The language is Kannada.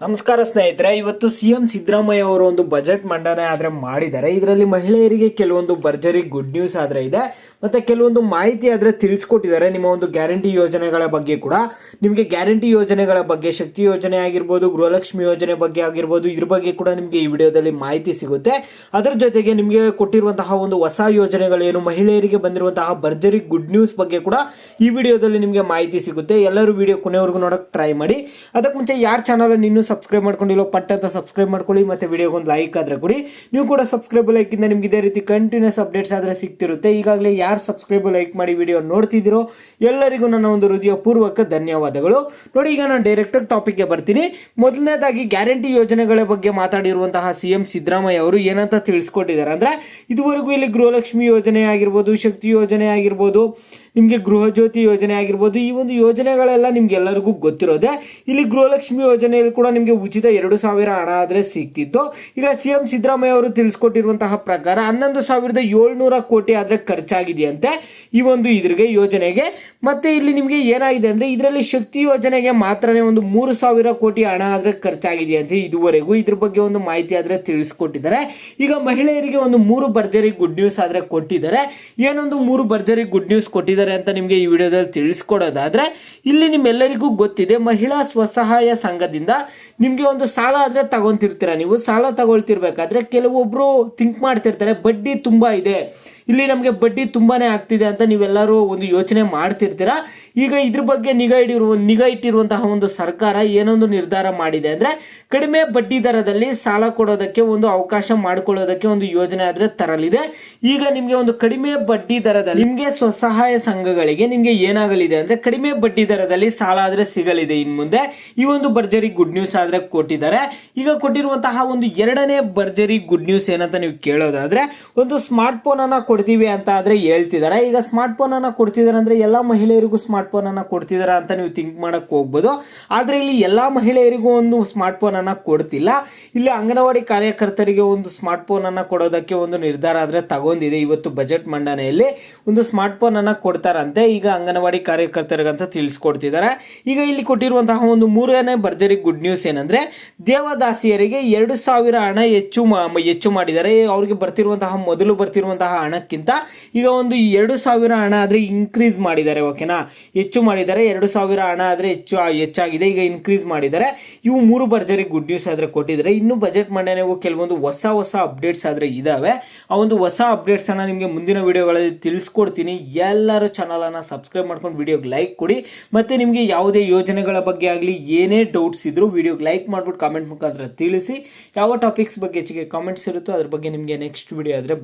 ನಮಸ್ಕಾರ ಸ್ನೇಹಿತರೆ, ಇವತ್ತು ಸಿಎಂ ಸಿದ್ದರಾಮಯ್ಯ ಅವರು ಒಂದು ಬಜೆಟ್ ಮಂಡನೆ ಆದ್ರೆ ಮಾಡಿದ್ದಾರೆ. ಇದರಲ್ಲಿ ಮಹಿಳೆಯರಿಗೆ ಕೆಲವೊಂದು ಭರ್ಜರಿ ಗುಡ್ ನ್ಯೂಸ್ ಆದ್ರೆ ಇದೆ, ಮತ್ತೆ ಕೆಲವೊಂದು ಮಾಹಿತಿ ಆದ್ರೆ ತಿಳಿಸ್ಕೊಟ್ಟಿದ್ದಾರೆ. ನಿಮ್ಮ ಒಂದು ಗ್ಯಾರಂಟಿ ಯೋಜನೆಗಳ ಬಗ್ಗೆ ಕೂಡ ನಿಮಗೆ ಗ್ಯಾರಂಟಿ ಯೋಜನೆಗಳ ಬಗ್ಗೆ, ಶಕ್ತಿ ಯೋಜನೆ ಆಗಿರ್ಬೋದು, ಗೃಹಲಕ್ಷ್ಮಿ ಯೋಜನೆ ಬಗ್ಗೆ ಆಗಿರ್ಬೋದು, ಇದ್ರ ಬಗ್ಗೆ ಕೂಡ ನಿಮಗೆ ಈ ವಿಡಿಯೋದಲ್ಲಿ ಮಾಹಿತಿ ಸಿಗುತ್ತೆ. ಅದರ ಜೊತೆಗೆ ನಿಮಗೆ ಕೊಟ್ಟಿರುವಂತಹ ಒಂದು ಹೊಸ ಯೋಜನೆಗಳೇನು, ಮಹಿಳೆಯರಿಗೆ ಬಂದಿರುವಂತಹ ಭರ್ಜರಿ ಗುಡ್ ನ್ಯೂಸ್ ಬಗ್ಗೆ ಕೂಡ ಈ ವಿಡಿಯೋದಲ್ಲಿ ನಿಮಗೆ ಮಾಹಿತಿ ಸಿಗುತ್ತೆ. ಎಲ್ಲರೂ ವಿಡಿಯೋ ಕೊನೆವರೆಗೂ ನೋಡಕ್ ಟ್ರೈ ಮಾಡಿ. ಅದಕ್ಕೆ ಮುಂಚೆ ಯಾರ ಚಾನಲ್ ಇನ್ನೂ ಸಬ್ಸ್ಕ್ರೈಬ್ ಮಾಡ್ಕೊಂಡಿಲ್ಲ ಪಟ್ಟ ಅಂತ ಸಬ್ಸ್ಕ್ರೈಬ್ ಮಾಡ್ಕೊಳ್ಳಿ, ಮತ್ತೆ ವಿಡಿಯೋಗೆ ಒಂದು ಲೈಕ್ ಆದ್ರೆ ಕೊಡಿ. ನೀವು ಕೂಡ ಸಬ್ಸ್ಕ್ರೈಬ್ ಲೈಕ್ ಇಂದ ನಿಮ್ಗೆ ಇದೇ ರೀತಿ ಕಂಟಿನ್ಯೂಸ್ ಅಪ್ಡೇಟ್ಸ್ ಆದ್ರೆ ಸಿಗ್ತಿರುತ್ತೆ. ಈಗಾಗಲೇ ಯಾರು ಸಬ್ಸ್ಕ್ರೈಬ್ ಲೈಕ್ ಮಾಡಿ ವಿಡಿಯೋ ನೋಡ್ತಿದ್ದೀರೋ ಎಲ್ಲರಿಗೂ ನನ್ನ ಒಂದು ಹೃದಯ ಪೂರ್ವಕ ಧನ್ಯವಾದಗಳು. ನೋಡಿ, ಈಗ ನಾನು ಡೈರೆಕ್ಟ್ ಟಾಪಿಕ್ಗೆ ಬರ್ತೀನಿ. ಮೊದಲನೇದಾಗಿ ಗ್ಯಾರಂಟಿ ಯೋಜನೆಗಳ ಬಗ್ಗೆ ಮಾತಾಡಿರುವಂತಹ ಸಿಎಂ ಸಿದ್ದರಾಮಯ್ಯ ಅವರು ಏನಂತ ತಿಳಿಸ್ಕೊಟ್ಟಿದ್ದಾರೆ ಅಂದ್ರೆ, ಇದುವರೆಗೂ ಇಲ್ಲಿ ಗೃಹಲಕ್ಷ್ಮಿ ಯೋಜನೆ ಆಗಿರ್ಬೋದು, ಶಕ್ತಿ ಯೋಜನೆ ಆಗಿರ್ಬೋದು, ನಿಮಗೆ ಗೃಹ ಜ್ಯೋತಿ ಯೋಜನೆ ಆಗಿರ್ಬೋದು, ಈ ಒಂದು ಯೋಜನೆಗಳೆಲ್ಲ ನಿಮ್ಗೆ ಎಲ್ಲರಿಗೂ ಗೊತ್ತಿರೋದೆ. ಇಲ್ಲಿ ಗೃಹಲಕ್ಷ್ಮಿ ಯೋಜನೆಯಲ್ಲಿ ಕೂಡ ನಿಮಗೆ ಉಚಿತ 2,000 ಹಣ ಆದ್ರೆ ಸಿಗ್ತಿತ್ತು. ಈಗ ಸಿಎಂ ಸಿದ್ದರಾಮಯ್ಯ ಅವರು ತಿಳಿಸ್ಕೊಟ್ಟಿರುವಂತಹ ಪ್ರಕಾರ 11,700 ಕೋಟಿ ಆದ್ರೆ ಖರ್ಚಾಗಿದೆಯಂತೆ ಈ ಒಂದು ಇದ್ರಿಗೆ ಯೋಜನೆಗೆ. ಮತ್ತೆ ಇಲ್ಲಿ ನಿಮಗೆ ಏನಾಗಿದೆ ಅಂದ್ರೆ, ಇದರಲ್ಲಿ ಶಕ್ತಿ ಯೋಜನೆಗೆ ಮಾತ್ರನೇ ಒಂದು 3,000 ಕೋಟಿ ಹಣ ಆದ್ರೆ ಖರ್ಚಾಗಿದೆಯಂತೆ ಇದುವರೆಗೂ. ಇದ್ರ ಬಗ್ಗೆ ಒಂದು ಮಾಹಿತಿ ಆದ್ರೆ ತಿಳಿಸ್ಕೊಟ್ಟಿದ್ದಾರೆ. ಈಗ ಮಹಿಳೆಯರಿಗೆ ಒಂದು 3 ಭರ್ಜರಿ ಗುಡ್ ನ್ಯೂಸ್ ಆದ್ರೆ ಕೊಟ್ಟಿದ್ದಾರೆ. ಏನೊಂದು 3 ಭರ್ಜರಿ ಗುಡ್ ನ್ಯೂಸ್ ಕೊಟ್ಟಿದ್ದಾರೆ ಅಂತ ನಿಮಗೆ ಈ ವಿಡಿಯೋದಲ್ಲಿ ತಿಳಿಸ್ಕೊಡೋದಾದ್ರೆ, ಇಲ್ಲಿ ನಿಮ್ಮೆಲ್ಲರಿಗೂ ಗೊತ್ತಿದೆ, ಮಹಿಳಾ ಸ್ವಸಹಾಯ ಸಂಘದಿಂದ ನಿಮ್ಗೆ ಒಂದು ಸಾಲ ಆದ್ರೆ ತಗೊಂತಿರ್ತೀರ. ನೀವು ಸಾಲ ತಗೊಳ್ತಿರ್ಬೇಕಾದ್ರೆ ಕೆಲವೊಬ್ರು ಥಿಂಕ್ ಮಾಡ್ತಿರ್ತಾರೆ, ಬಡ್ಡಿ ತುಂಬಾ ಇದೆ, ಇಲ್ಲಿ ನಮಗೆ ಬಡ್ಡಿ ತುಂಬಾನೇ ಆಗ್ತಿದೆ ಅಂತ ನೀವೆಲ್ಲರೂ ಒಂದು ಯೋಚನೆ ಮಾಡ್ತಿರ್ತೀರಾ. ಈಗ ಇದ್ರ ಬಗ್ಗೆ ನಿಗಾ ಇಟ್ಟಿರುವಂತಹ ಒಂದು ಸರ್ಕಾರ ಏನೊಂದು ನಿರ್ಧಾರ ಮಾಡಿದೆ ಅಂದ್ರೆ, ಕಡಿಮೆ ಬಡ್ಡಿ ದರದಲ್ಲಿ ಸಾಲ ಕೊಡೋದಕ್ಕೆ ಒಂದು ಅವಕಾಶ ಮಾಡಿಕೊಳ್ಳೋದಕ್ಕೆ ಒಂದು ಯೋಜನೆ ಆದ್ರೆ ತರಲಿದೆ. ಈಗ ನಿಮ್ಗೆ ಒಂದು ಕಡಿಮೆ ಬಡ್ಡಿ ದರದಲ್ಲಿ ನಿಮ್ಗೆ ಸ್ವಸಹಾಯ ಸಂಘಗಳಿಗೆ ನಿಮ್ಗೆ ಏನಾಗಲಿದೆ ಅಂದ್ರೆ, ಕಡಿಮೆ ಬಡ್ಡಿ ದರದಲ್ಲಿ ಸಾಲ ಆದ್ರೆ ಸಿಗಲಿದೆ ಇನ್ ಮುಂದೆ. ಈ ಒಂದು ಭರ್ಜರಿ ಗುಡ್ ನ್ಯೂಸ್ ಆದ್ರೆ ಕೊಟ್ಟಿದ್ದಾರೆ. ಈಗ ಕೊಟ್ಟಿರುವಂತಹ ಒಂದು ಎರಡನೇ ಭರ್ಜರಿ ಗುಡ್ ನ್ಯೂಸ್ ಏನಂತ ನೀವು ಕೇಳೋದಾದ್ರೆ, ಒಂದು ಸ್ಮಾರ್ಟ್ ಫೋನ್ ಅನ್ನ ಕೊಡ್ತೀವಿ ಅಂತ ಆದ್ರೆ ಹೇಳ್ತಿದ್ದಾರೆ. ಈಗ ಸ್ಮಾರ್ಟ್ ಫೋನ್ ಅನ್ನ ಕೊಡ್ತಿದ್ದಾರೆ ಅಂದ್ರೆ ಎಲ್ಲಾ ಮಹಿಳೆಯರಿಗೂ ಸ್ಮಾರ್ಟ್ ಫೋನ್ ಅನ್ನ ಕೊಡ್ತಿದಾರ ಅಂತ ನೀವು ಥಿಂಕ್ ಮಾಡಕ್ ಹೋಗ್ಬೋದು. ಆದ್ರೆ ಇಲ್ಲಿ ಎಲ್ಲಾ ಮಹಿಳೆಯರಿಗೂ ಒಂದು ಸ್ಮಾರ್ಟ್ ಫೋನ್ ಅನ್ನ ಕೊಡ್ತಿಲ್ಲ. ಇಲ್ಲಿ ಅಂಗನವಾಡಿ ಕಾರ್ಯಕರ್ತರಿಗೆ ಒಂದು ಸ್ಮಾರ್ಟ್ ಫೋನ್ ಅನ್ನ ಕೊಡೋದಕ್ಕೆ ಒಂದು ನಿರ್ಧಾರ ಆದ್ರೆ ತಗೊಂಡಿದೆ. ಇವತ್ತು ಬಜೆಟ್ ಮಂಡನೆಯಲ್ಲಿ ಒಂದು ಸ್ಮಾರ್ಟ್ ಫೋನ್ ಅನ್ನ ಕೊಡ್ತಾರಂತೆ ಈಗ ಅಂಗನವಾಡಿ ಕಾರ್ಯಕರ್ತರಿಗಂತ ತಿಳಿಸ್ಕೊಡ್ತಿದ್ದಾರೆ. ಈಗ ಇಲ್ಲಿ ಕೊಟ್ಟಿರುವಂತಹ ಒಂದು ಮೂರನೇ ಭರ್ಜರಿ ಗುಡ್ ನ್ಯೂಸ್ ಏನಂದ್ರೆ, ದೇವದಾಸಿಯರಿಗೆ 2,000 ಹಣ ಹೆಚ್ಚು ಮಾಡಿದ್ದಾರೆ. ಅವ್ರಿಗೆ ಮೊದಲು ಬರ್ತಿರುವಂತಹ ಹಣಕ್ಕಿಂತ ಈಗ ಒಂದು 2,000 ಹಣ ಆದ್ರೆ ಇನ್ಕ್ರೀಸ್ ಮಾಡಿದ್ದಾರೆ. ಓಕೆನಾ, ಹೆಚ್ಚು ಮಾಡಿದ್ದಾರೆ. 2,000 ಹಣ ಆದ್ರೆ ಹೆಚ್ಚಾಗಿದೆ, ಈಗ ಇನ್ಕ್ರೀಸ್ ಮಾಡಿದ್ದಾರೆ. ಇವು 3 ಭರ್ಜರಿ ಗುಡ್ ನ್ಯೂಸ್ ಆದ್ರೆ ಕೊಟ್ಟಿದ್ದಾರೆ. ಇನ್ನು ಬಜೆಟ್ ಮಂಡನೆಗೂ ಕೆಲವೊಂದು ಹೊಸ ಅಪ್ಡೇಟ್ಸ್ ಆದ್ರೆ ಇದಾವೆ. ಆ ಒಂದು ಹೊಸ ಅಪ್ಡೇಟ್ಸ್ ಅನ್ನ ನಿಮಗೆ ಮುಂದಿನ ವಿಡಿಯೋಗಳಲ್ಲಿ ತಿಳಿಸ್ಕೊಡ್ತೀನಿ. ಎಲ್ಲರೂ ಚಾನಲ್ ಅನ್ನ ಸಬ್ಸ್ಕ್ರೈಬ್ ಮಾಡ್ಕೊಂಡು ವಿಡಿಯೋಗೆ ಲೈಕ್ ಕೊಡಿ. ಮತ್ತೆ ನಿಮಗೆ ಯಾವುದೇ ಯೋಜನೆಗಳ ಬಗ್ಗೆ ಆಗಲಿ ಏನೇ ಡೌಟ್ಸ್ ಇದ್ರು ವಿಡಿಯೋಗೆ ಲೈಕ್ ಮಾಡ್ಬಿಟ್ಟು ಕಾಮೆಂಟ್ ಮುಖಾಂತರ ತಿಳಿಸಿ. ಯಾವ ಟಾಪಿಕ್ಸ್ ಬಗ್ಗೆ ಹೆಚ್ಚಿಗೆ ಕಾಮೆಂಟ್ಸ್ ಇರುತ್ತೋ ಅದ್ರ ಬಗ್ಗೆ ನಿಮಗೆ ನೆಕ್ಸ್ಟ್ ವಿಡಿಯೋ ಆದ್ರೆ